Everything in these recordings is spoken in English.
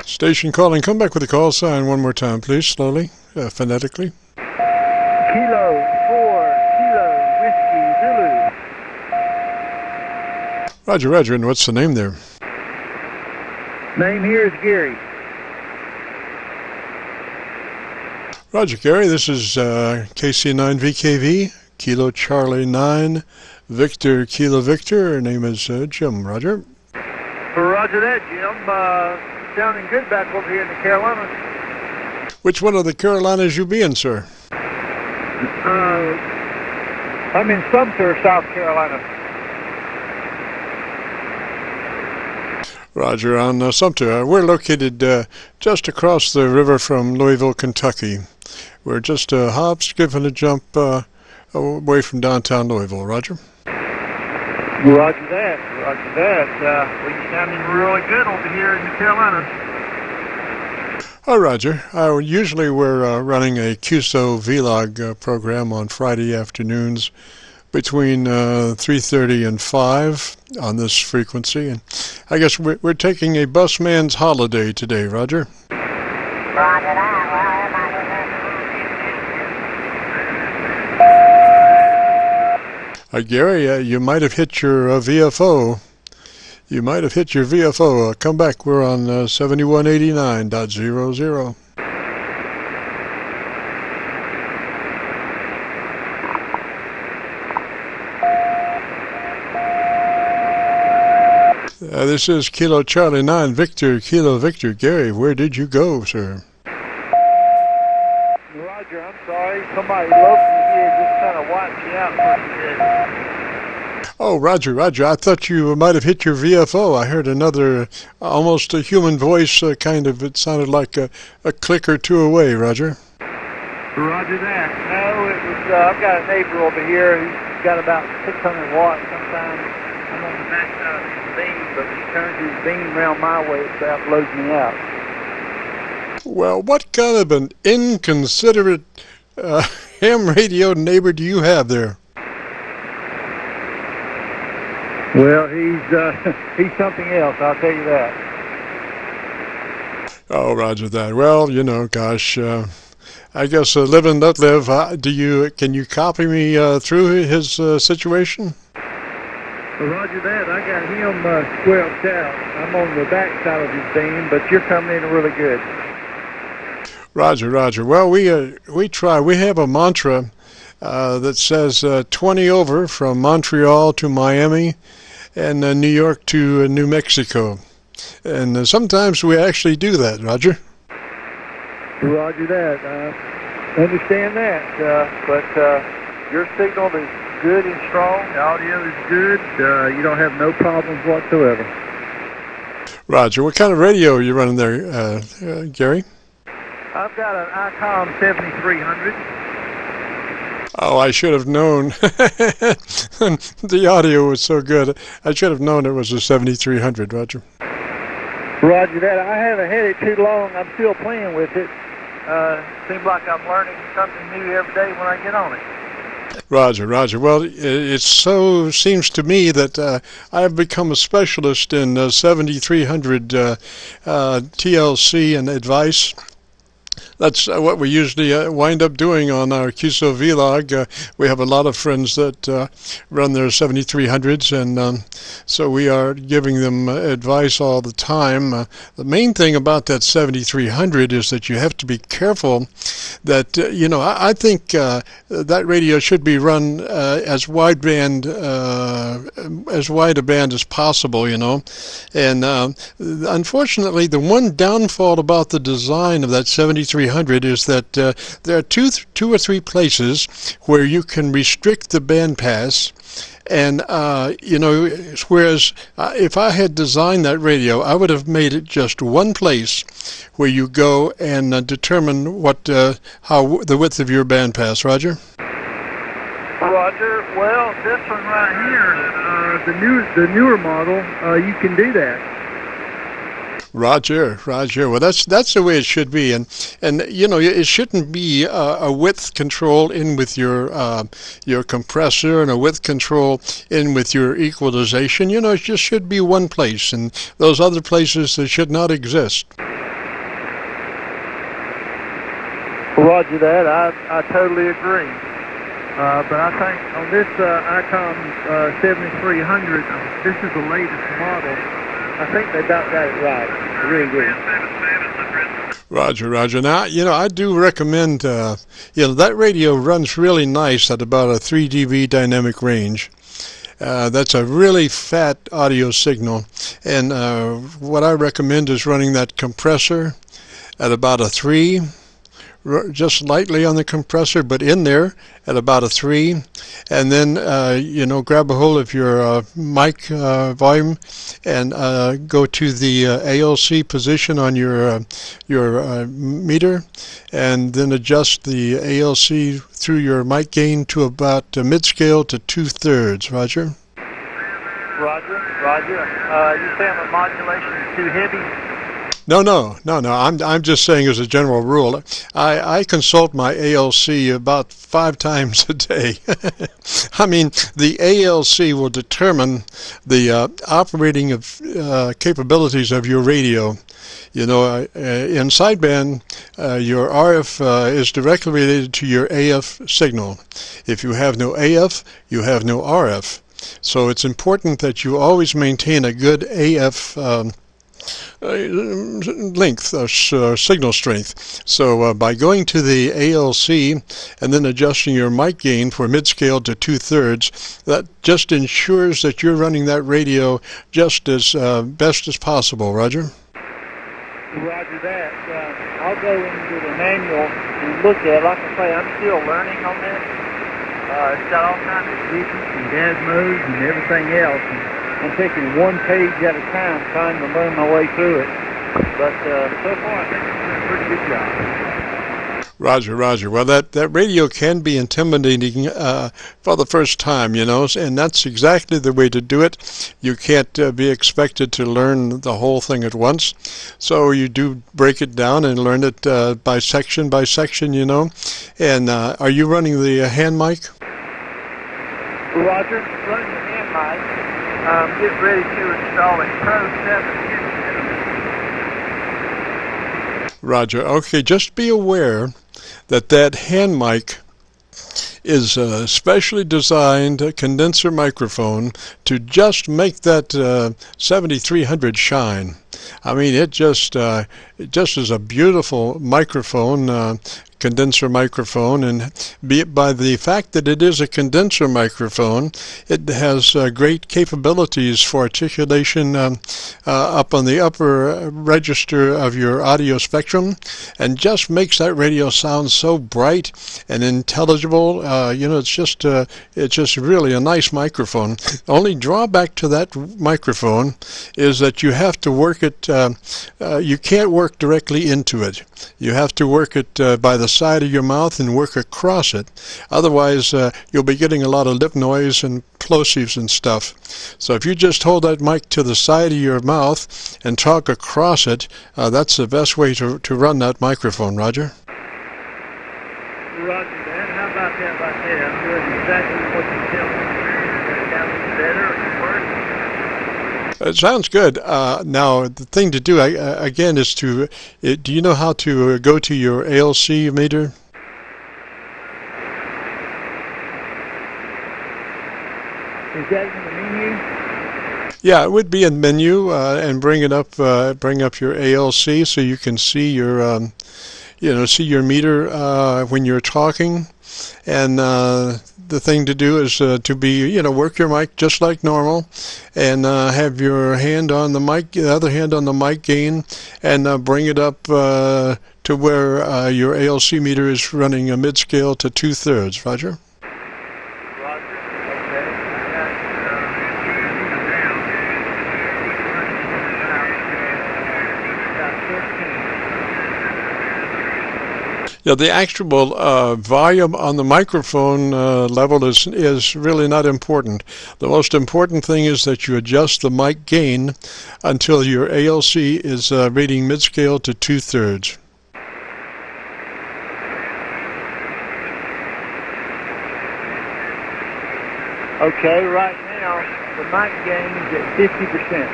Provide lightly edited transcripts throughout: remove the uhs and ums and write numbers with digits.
Station calling. Come back with the call sign one more time, please, slowly, phonetically. Kilo 4 Kilo Whiskey Zulu. Roger, Roger. And what's the name there? Name here is Gary. Roger, Gary. This is KC9VKV, Kilo Charlie 9, Victor Kilo Victor. Her name is Jim. Roger. Roger that, Jim. Sounding good back over here in the Carolinas. Which one of the Carolinas you be in, sir? I'm in Sumpter, South Carolina. Roger, on Sumpter. We're located just across the river from Louisville, Kentucky. We're just a hop, skip, and a jump away from downtown Louisville. Roger. Roger that. Roger that. Well, you're sounding really good over here in the Carolinas. Oh, Roger. Usually we're running a Qso-Vlog program on Friday afternoons between 3:30 and 5 on this frequency. And I guess we're taking a busman's holiday today, Roger. Roger that. Gary, you might have hit your VFO. You might have hit your VFO. Come back. We're on 7189.00. This is Kilo Charlie 9, Victor Kilo Victor. Gary, where did you go, sir? Roger, I'm sorry. Somebody locally here just kind of wiped me out pretty good. Oh, Roger, Roger. I thought you might have hit your VFO. I heard another, almost a human voice, kind of. It sounded like a click or two away, Roger. Roger that. No, it was, I've got a neighbor over here who's got about 600 watts sometimes. I'm on the back side of his beam, but when he turns his beam around my way, it about blows me out. Well, what kind of an inconsiderate ham radio neighbor do you have there? Well, he's something else, I'll tell you that. Oh, Roger that. Well, you know, gosh, I guess live and let live. Can you copy me through his situation? Well, Roger that. I got him squelched out. I'm on the back side of his beam, but you're coming in really good. Roger, Roger. Well, we try. We have a mantra that says 20 over from Montreal to Miami and New York to New Mexico. And sometimes we actually do that, Roger. Roger that. Understand that. But your signal is good and strong. The audio is good. You don't have no problems whatsoever. Roger. What kind of radio are you running there, Gary? I've got an ICOM 7300. Oh, I should have known. The audio was so good. I should have known it was a 7300, Roger. Roger that. I haven't had it too long. I'm still playing with it. Seems like I'm learning something new every day when I get on it. Roger, Roger. Well, it so seems to me that I have become a specialist in 7300 TLC and advice. That's what we usually wind up doing on our Qso-Vlog. We have a lot of friends that run their 7300s, and so we are giving them advice all the time. The main thing about that 7300 is that you have to be careful that, you know, I think that radio should be run as wide a band as possible, you know. And unfortunately, the one downfall about the design of that 7300 is that there are two or three places where you can restrict the bandpass, and you know, whereas if I had designed that radio, I would have made it just one place where you go and determine what how the width of your bandpass. Roger. Roger. Well, this one right here, the newer model, you can do that. Roger, Roger. Well, that's the way it should be, and you know, it shouldn't be a width control in with your compressor and a width control in with your equalization. You know, it just should be one place, and those other places that should not exist. Roger that. I totally agree. But I think on this ICOM 7300, this is the latest model. I think they about got it right. I really do. Roger, Roger. Now, I do recommend, that radio runs really nice at about a 3 dB dynamic range. That's a really fat audio signal. And what I recommend is running that compressor at about a 3, just lightly on the compressor, but in there at about a 3, and then grab a hold of your mic volume and go to the ALC position on your meter, and then adjust the ALC through your mic gain to about mid-scale to 2/3. Roger. Roger. You saying the modulation is too heavy? No. I'm just saying as a general rule. I consult my ALC about 5 times a day. I mean, the ALC will determine the operating of capabilities of your radio. In sideband, your RF is directly related to your AF signal. If you have no AF, you have no RF. So it's important that you always maintain a good AF length, signal strength. So by going to the ALC and then adjusting your mic gain for mid-scale to 2/3, that just ensures that you're running that radio just as best as possible. Roger? Roger that. I'll go into the manual and look at it. Like I say, I'm still learning on this. It's got all kinds of digits and gizmos and everything else. I'm taking one page at a time, trying to learn my way through it. But so far, I think I'm doing a pretty good job. Roger. Well, that radio can be intimidating for the first time, and that's exactly the way to do it. You can't be expected to learn the whole thing at once. So you do break it down and learn it by section, And are you running the hand mic? Roger, running the hand mic. Get ready to install a Pro 7. Roger. Okay, just be aware that hand mic is a specially designed condenser microphone to just make that 7300 shine. I mean, it just is a beautiful microphone, condenser microphone, and by the fact that it is a condenser microphone, it has great capabilities for articulation up on the upper register of your audio spectrum, and just makes that radio sound so bright and intelligible. It's just really a nice microphone. The only drawback to that microphone is that you have to work it. You can't work directly into it. You have to work it by the side of your mouth and work across it. Otherwise, you'll be getting a lot of lip noise and plosives and stuff. So if you just hold that mic to the side of your mouth and talk across it, that's the best way to run that microphone. Roger? Roger that. How about that right there? I'm doing exactly what you tell me. That was better or worse? It sounds good. Now, the thing to do, again, is to... do you know how to go to your ALC meter? Is that in the menu? Yeah, it would be in menu, and bring up your ALC so you can see your, see your meter when you're talking. And the thing to do is to be, work your mic just like normal, and have your hand on the mic, the other hand on the mic gain, and bring it up to where your ALC meter is running a mid-scale to 2/3. Roger? Yeah, the actual volume on the microphone level is really not important. The most important thing is that you adjust the mic gain until your ALC is rating mid-scale to 2/3. Okay, right now the mic gain is at 50%.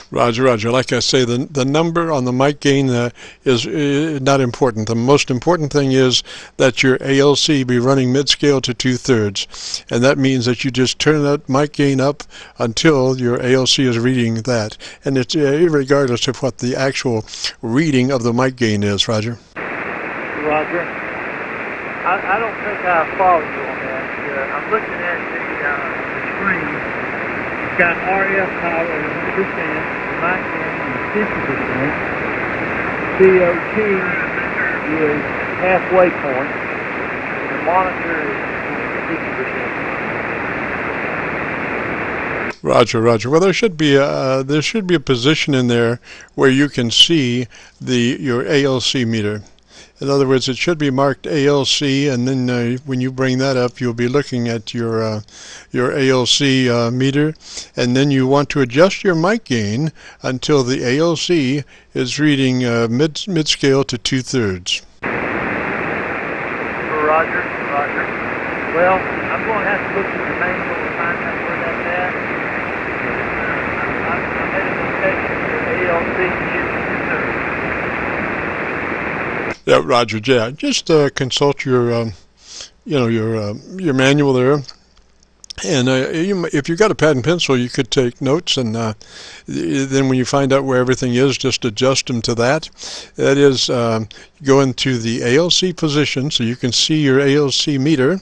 Roger, Roger. Like I say, the number on the mic gain is not important. The most important thing is that your ALC be running mid-scale to 2/3, and that means that you just turn that mic gain up until your ALC is reading that, and it's regardless of what the actual reading of the mic gain is. Roger. Roger. I don't think I follow you on that. I'm looking at the screen. It's got RF power at 100%, mic gain is 50%, COT is halfway point, and the monitor is 50%. Roger, Roger. Well, there should be a position in there where you can see your ALC meter. In other words, it should be marked ALC, and then when you bring that up, you'll be looking at your ALC meter, and then you want to adjust your mic gain until the ALC is reading mid-scale to 2/3. Roger, Roger. Well, I'm going to have to look at the manual to find out where that's at. I'm heading to take the ALC is 2/3. Yeah, Roger. Yeah, just consult your, your manual there, and if you've got a pad and pencil, you could take notes, and then when you find out where everything is, just adjust them to that. That is, go into the ALC position so you can see your ALC meter,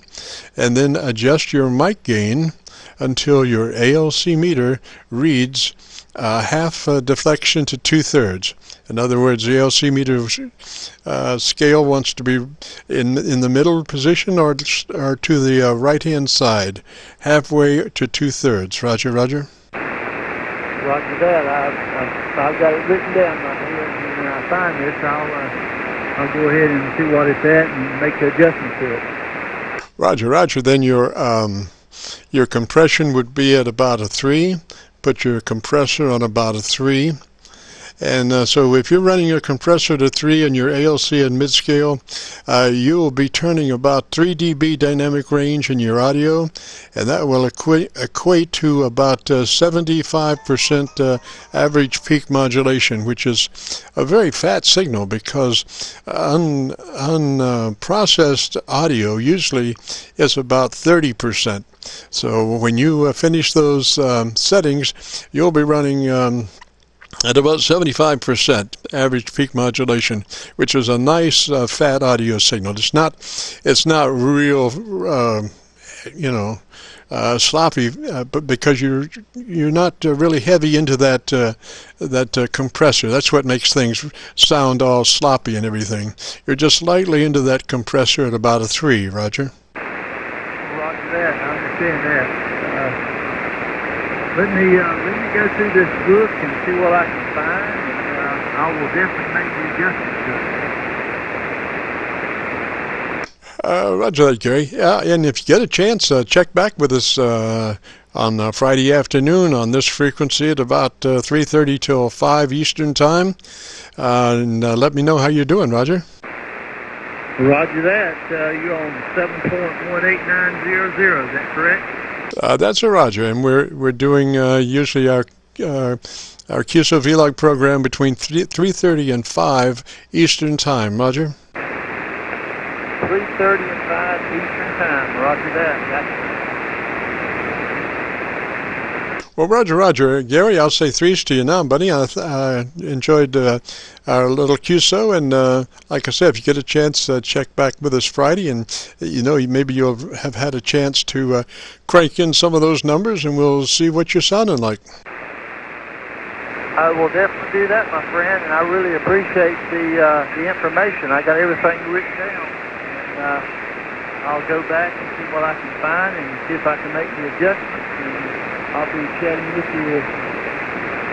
and then adjust your mic gain until your ALC meter reads half deflection to 2/3. In other words, the ALC meter scale wants to be in the middle position or to the right-hand side, halfway to 2/3. Roger, Roger. Roger that. I've got it written down right here. And when I find this, I'll go ahead and see what it's at and make the adjustment to it. Roger, Roger. Then your compression would be at about a 3. Put your compressor on about a 3. And so if you're running your compressor to 3 and your ALC at mid-scale, you will be turning about 3 dB dynamic range in your audio, and that will equate to about 75% average peak modulation, which is a very fat signal because unprocessed audio usually is about 30%. So when you finish those settings, you'll be running at about 75% average peak modulation, which is a nice fat audio signal. It's not real, sloppy, but because you're not really heavy into that compressor. That's what makes things sound all sloppy and everything. You're just slightly into that compressor at about a 3. Roger. Roger that. I understand that. Let me go through this book and see what I can find, and I will definitely make the adjustments to it. Roger that, Gary. Yeah, and if you get a chance, check back with us on Friday afternoon on this frequency at about 3:30 till 5 Eastern Time, and let me know how you're doing, Roger. Roger that. You're on 7.18900. Is that correct? That's a Roger, and we're doing usually our Qso-Vlog program between 3:30 and 5 Eastern Time. Roger. 3:30 and 5 Eastern Time. Roger that. Well, Roger. Gary, I'll say threes to you now, buddy. I enjoyed our little QSO, and like I said, if you get a chance, check back with us Friday, and maybe you'll have had a chance to crank in some of those numbers, and we'll see what you're sounding like. I will definitely do that, my friend, and I really appreciate the information. I got everything written down, and I'll go back and see what I can find and see if I can make the adjustments. And I'll be chatting with you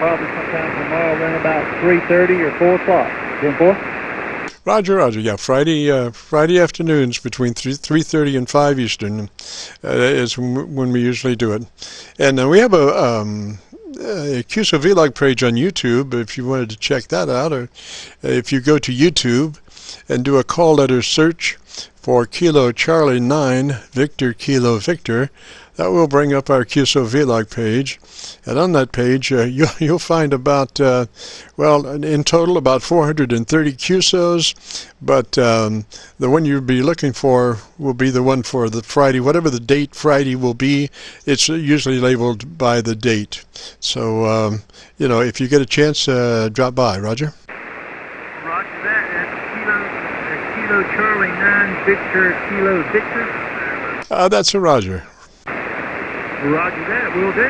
probably sometime tomorrow around about 3:30 or 4 o'clock. 10-4? Roger. Yeah, Friday afternoons between 3:30 and 5 Eastern is when we usually do it. And we have a Qso-Vlog page on YouTube if you wanted to check that out, or if you go to YouTube and do a call letter search for Kilo Charlie 9 Victor Kilo Victor, That will bring up our Qso-Vlog page, and on that page you'll find about, well, in total about 430 Qsos, but the one you'll be looking for will be the one for the Friday, whatever the date Friday will be. It's usually labeled by the date. So, you know, if you get a chance, drop by. Roger? Roger that. That's Kilo Charlie 9 Victor Kilo Victor. That's a Roger. Roger that, will do.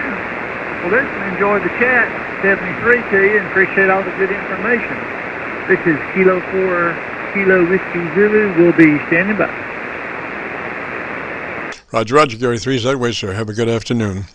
Well, listen, enjoy the chat. 73 to you, and appreciate all the good information. This is Kilo 4 Kilo Whiskey Zulu. We'll be standing by. Roger, Roger, Gary 3 is that way, sir. Have a good afternoon.